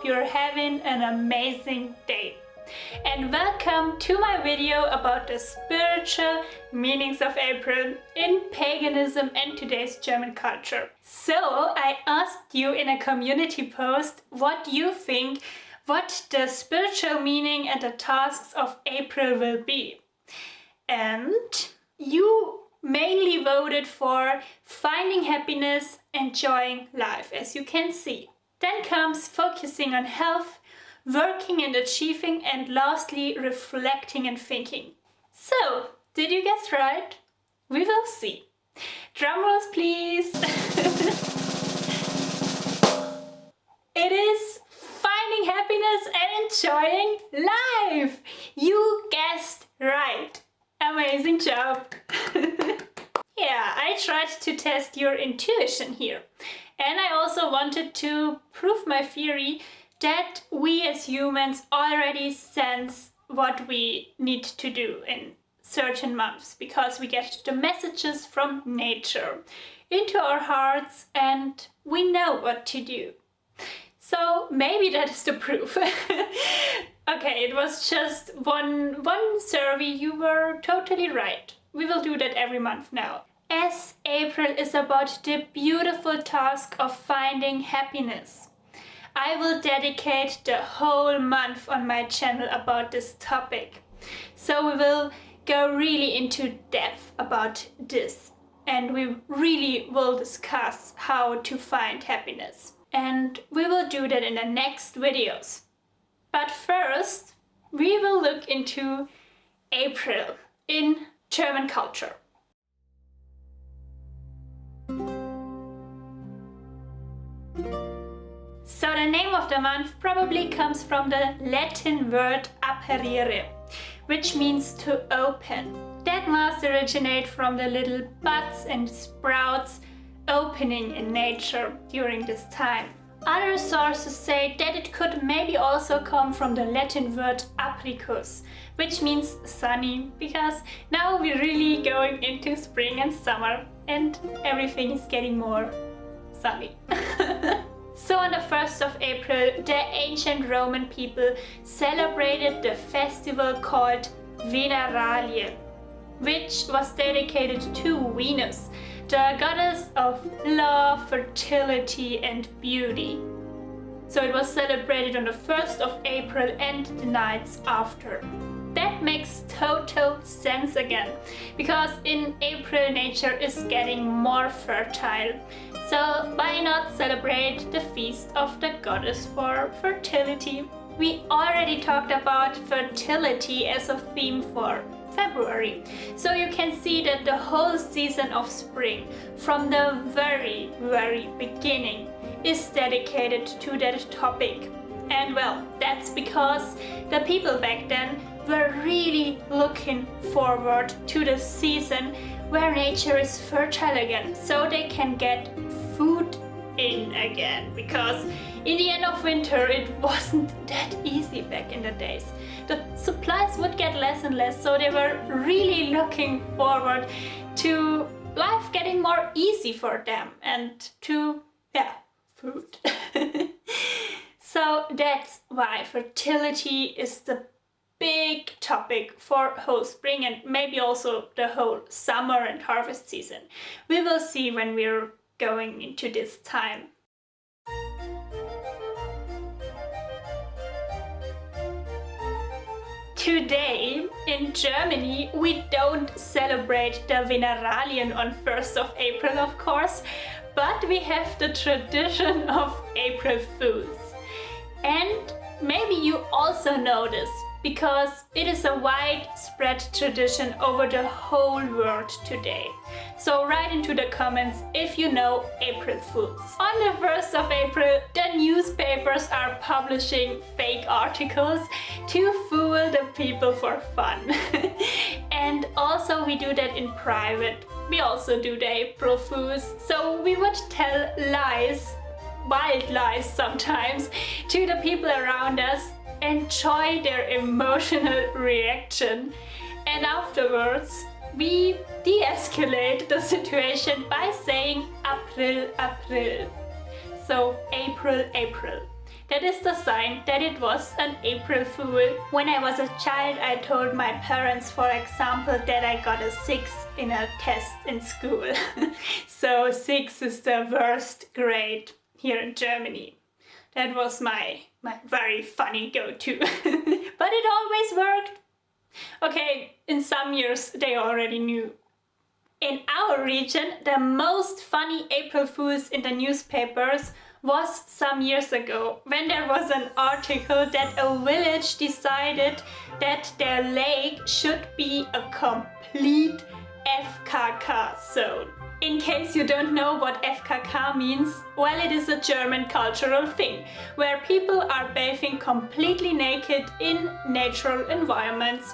hope you're having an amazing day. And welcome to my video about the spiritual meanings of April in paganism and today's German culture. So I asked you in a community post what you think what the spiritual meaning and the tasks of April will be. And you mainly voted for finding happiness, enjoying life, as you can see. Then comes focusing on health, working and achieving, and lastly, reflecting and thinking. So, did you guess right? We will see. Drum rolls, please. It is finding happiness and enjoying life. You guessed right. Amazing job. Yeah, I tried to test your intuition here. And I also wanted to prove my theory that we as humans already sense what we need to do in certain months because we get the messages from nature into our hearts and we know what to do. So maybe that is the proof. Okay, it was just one survey. You were totally right. We will do that every month now. As April is about the beautiful task of finding happiness, I will dedicate the whole month on my channel about this topic. So we will go really into depth about this and we really will discuss how to find happiness. And we will do that in the next videos. But first, we will look into April in German culture. So the name of the month probably comes from the Latin word aperire, which means to open. That must originate from the little buds and sprouts opening in nature during this time. Other sources say that it could maybe also come from the Latin word apricus, which means sunny, because now we're really going into spring and summer and everything is getting more sunny. So on the 1st of April, the ancient Roman people celebrated the festival called Veneralie, which was dedicated to Venus, the goddess of love, fertility and beauty. So it was celebrated on the 1st of April and the nights after. That makes total sense again, because in April nature is getting more fertile. So why not celebrate the feast of the goddess for fertility? We already talked about fertility as a theme for February. So you can see that the whole season of spring, from the very beginning, is dedicated to that topic. And well, that's because the people back then were really looking forward to the season where nature is fertile again, so they can get food in again, because in the end of winter it wasn't that easy back in the days. The supplies would get less and less, so they were really looking forward to life getting more easy for them and to, food. So that's why fertility is the big topic for whole spring and maybe also the whole summer and harvest season. We will see when we're going into this time. Today in Germany we don't celebrate the Veneralien on 1st of April, of course, but we have the tradition of April Fools. And maybe you also know this, because it is a widespread tradition over the whole world today. So write into the comments if you know April Fools. On the 1st of April, the newspapers are publishing fake articles to fool the people for fun. And also we do that in private. We also do the April Fools. So we would tell lies, wild lies sometimes, to the people around us, enjoy their emotional reaction, and afterwards we de-escalate the situation by saying April, April. So April, April. that is the sign that it was an April Fool. When I was a child, I told my parents, for example, that I got a 6 in a test in school. So 6 is the worst grade here in Germany. That was my very funny go-to. But it always worked. Okay, in some years they already knew. In our region, the most funny April Fools in the newspapers was some years ago, when there was an article that a village decided that their lake should be a complete FKK zone. In case you don't know what FKK means, well, it is a German cultural thing, where people are bathing completely naked in natural environments.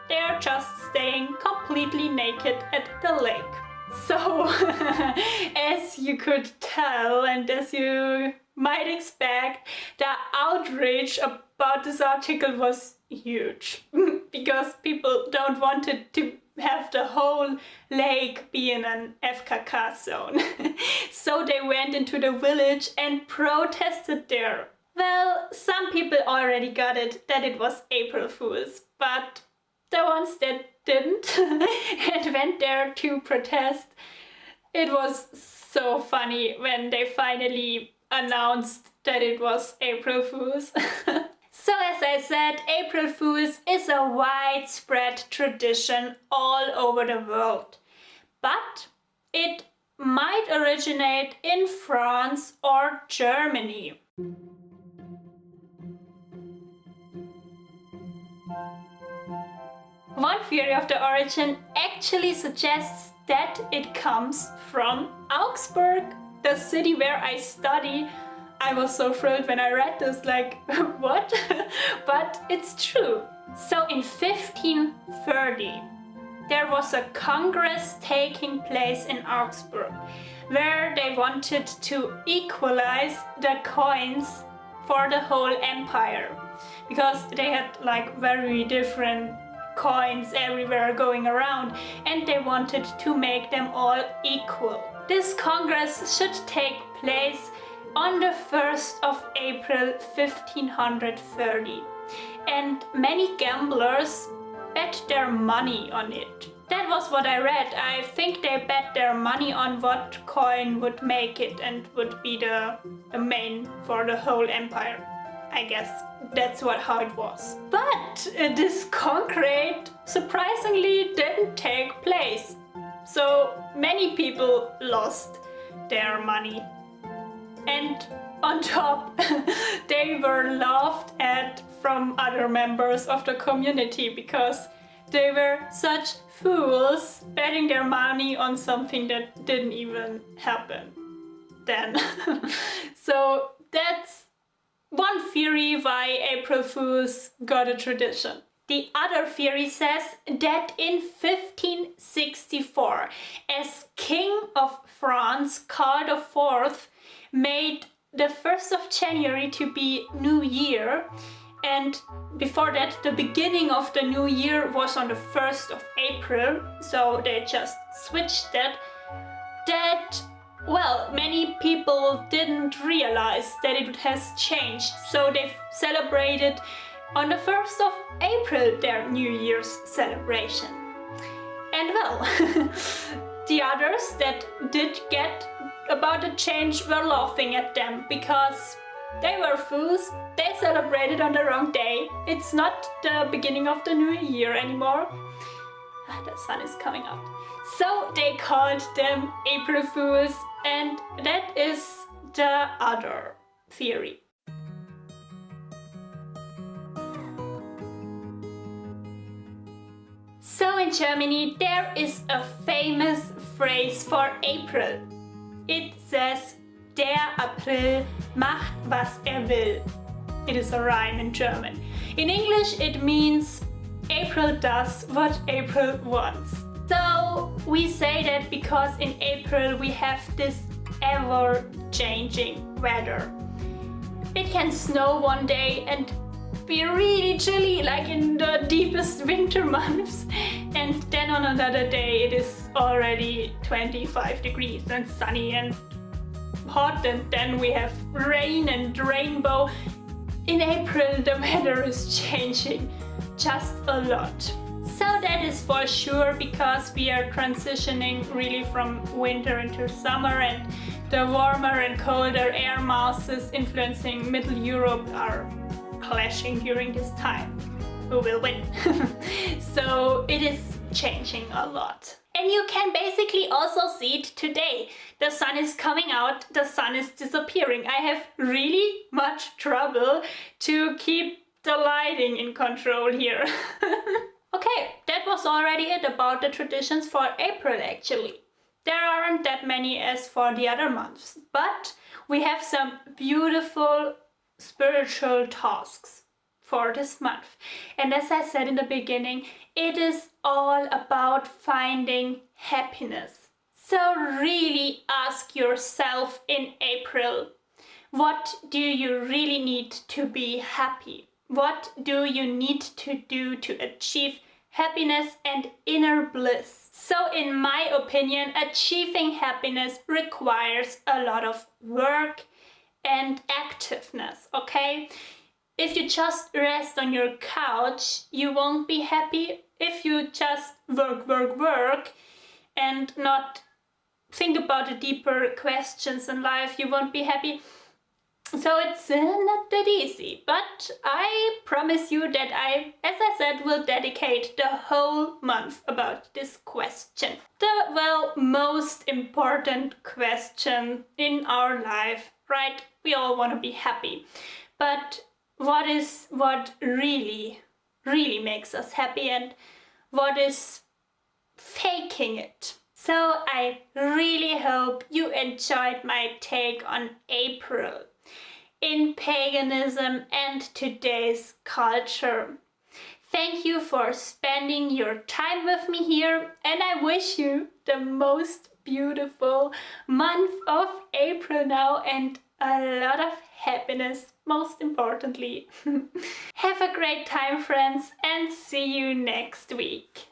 They are just staying completely naked at the lake. So, as you could tell and as you might expect, the outrage about this article was huge. Because people don't want it to have the whole lake be in an FKK zone. So they went into the village and protested there. Well, some people already got it that it was April Fools, but the ones that didn't and went there to protest, it was so funny when they finally announced that it was April Fools. So as I said, April Fools is a widespread tradition all over the world. But it might originate in France or Germany. One theory of the origin actually suggests that it comes from Augsburg, the city where I study. I was so thrilled when I read this, like, what? But it's true. So in 1530, there was a congress taking place in Augsburg, where they wanted to equalize the coins for the whole empire, because they had like very different coins everywhere going around, and they wanted to make them all equal. This congress should take place on the 1st of April 1530, and many gamblers bet their money on it. That was what I read. I think they bet their money on what coin would make it and would be the main for the whole empire. I guess that's how it was. But this conclave surprisingly didn't take place. So many people lost their money. And on top, they were laughed at from other members of the community because they were such fools betting their money on something that didn't even happen then. So that's one theory why April Fools got a tradition. The other theory says that in 1564, as King of France, Karl IV, made the 1st of January to be New Year, and before that the beginning of the new year was on the 1st of April, so they just switched that, well, many people didn't realize that it has changed, so they celebrated on the 1st of April their New Year's celebration. And well, the others that did get about the change were laughing at them because they were fools. They celebrated on the wrong day. It's not the beginning of the new year anymore. The sun is coming out. So they called them April Fools, and that is the other theory. So in Germany there is a famous phrase for April. It says, der April macht was will. It is a rhyme in German. In English it means April does what April wants. So we say that because in April we have this ever-changing weather. It can snow one day and be really chilly, like in the deepest winter months, and then on another day it is already 25 degrees and sunny and hot, and then we have rain and rainbow. in April the weather is changing just a lot. So that is for sure, because we are transitioning really from winter into summer, and the warmer and colder air masses influencing Middle Europe are clashing during this time. Who will win? So it is changing a lot. And you can basically also see it today. The sun is coming out, the sun is disappearing. I have really much trouble to keep the lighting in control here. Okay, that was already it about the traditions for April actually. There aren't that many as for the other months, but we have some beautiful spiritual tasks for this month. And as I said in the beginning, it is all about finding happiness. So really ask yourself in April, what do you really need to be happy? What do you need to do to achieve happiness and inner bliss? So in my opinion, achieving happiness requires a lot of work and activeness, okay? If you just rest on your couch, you won't be happy. If you just work and not think about the deeper questions in life, you won't be happy. So it's not that easy, but I promise you that I, as I said, will dedicate the whole month about this question. The, most important question in our life, right? We all want to be happy. But what really makes us happy, and what is faking it? So I really hope you enjoyed my take on April in paganism and today's culture. Thank you for spending your time with me here, and I wish you the most beautiful month of April now, and a lot of happiness, most importantly. Have a great time, friends, and see you next week.